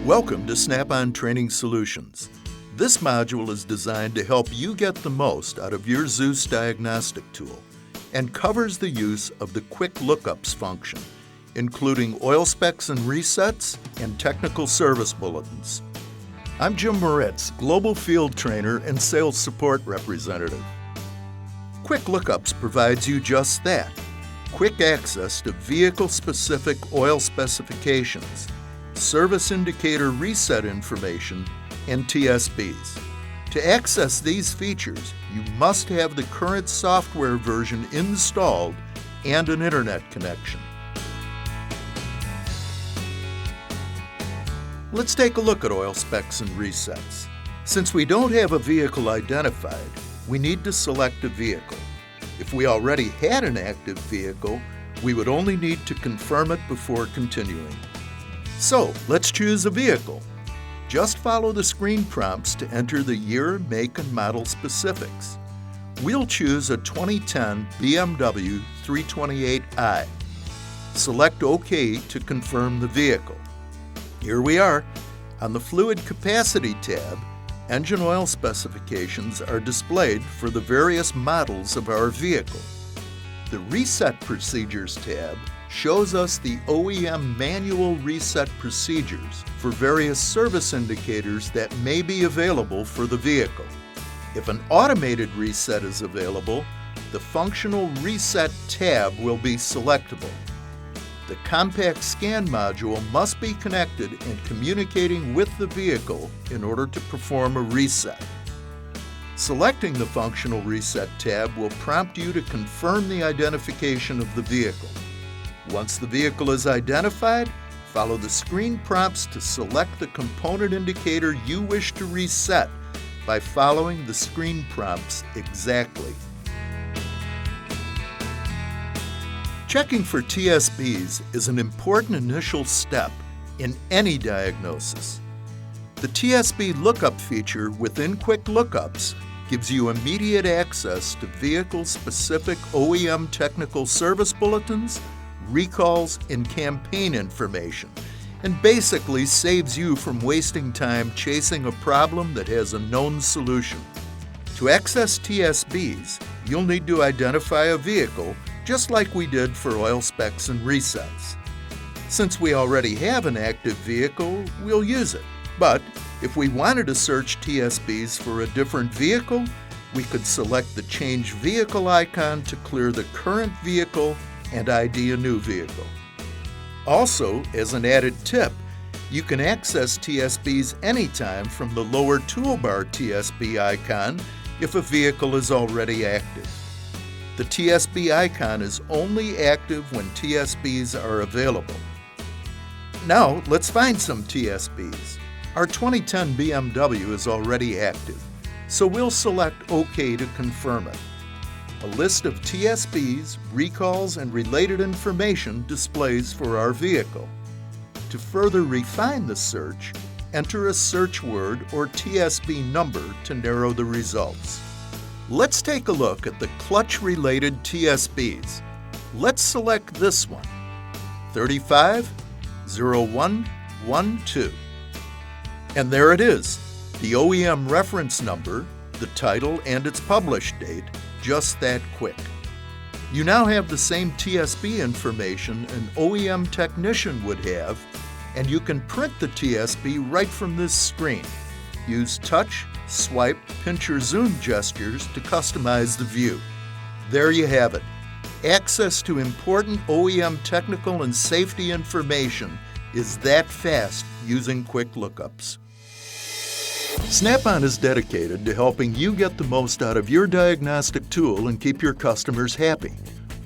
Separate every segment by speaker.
Speaker 1: Welcome to Snap-on Training Solutions. This module is designed to help you get the most out of your ZEUS diagnostic tool and covers the use of the Quick Lookups function, including oil specs and resets and technical service bulletins. I'm Jim Moritz, Global Field Trainer and Sales Support Representative. Quick Lookups provides you just that, quick access to vehicle-specific oil specifications, service indicator reset information, and TSBs. To access these features, you must have the current software version installed and an internet connection. Let's take a look at oil specs and resets. Since we don't have a vehicle identified, we need to select a vehicle. If we already had an active vehicle, we would only need to confirm it before continuing. So, let's choose a vehicle. Just follow the screen prompts to enter the year, make, and model specifics. We'll choose a 2010 BMW 328i. Select OK to confirm the vehicle. Here we are. On the Fluid Capacity tab, engine oil specifications are displayed for the various models of our vehicle. The Reset Procedures tab shows us the OEM manual reset procedures for various service indicators that may be available for the vehicle. If an automated reset is available, the Functional Reset tab will be selectable. The Compact Scan module must be connected and communicating with the vehicle in order to perform a reset. Selecting the Functional Reset tab will prompt you to confirm the identification of the vehicle. Once the vehicle is identified, follow the screen prompts to select the component indicator you wish to reset by following the screen prompts exactly. Checking for TSBs is an important initial step in any diagnosis. The TSB Lookup feature within Quick Lookups gives you immediate access to vehicle-specific OEM technical service bulletins, recalls, and campaign information, and basically saves you from wasting time chasing a problem that has a known solution. To access TSBs, you'll need to identify a vehicle just like we did for oil specs and resets. Since we already have an active vehicle, we'll use it. But if we wanted to search TSBs for a different vehicle, we could select the Change Vehicle icon to clear the current vehicle and ID a new vehicle. Also, as an added tip, you can access TSBs anytime from the lower toolbar TSB icon if a vehicle is already active. The TSB icon is only active when TSBs are available. Now, let's find some TSBs. Our 2010 BMW is already active, so we'll select OK to confirm it. A list of TSBs, recalls, and related information displays for our vehicle. To further refine the search, enter a search word or TSB number to narrow the results. Let's take a look at the clutch-related TSBs. Let's select this one, 350112. And there it is, the OEM reference number, the title, and its published date, just that quick. You now have the same TSB information an OEM technician would have, and you can print the TSB right from this screen. Use touch, swipe, pinch, or zoom gestures to customize the view. There you have it. Access to important OEM technical and safety information is that fast using Quick Lookups. Snap-on is dedicated to helping you get the most out of your diagnostic tool and keep your customers happy.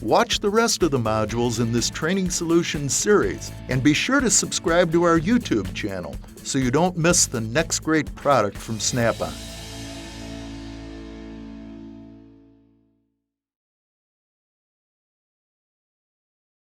Speaker 1: Watch the rest of the modules in this Training Solutions series and be sure to subscribe to our YouTube channel so you don't miss the next great product from Snap-on.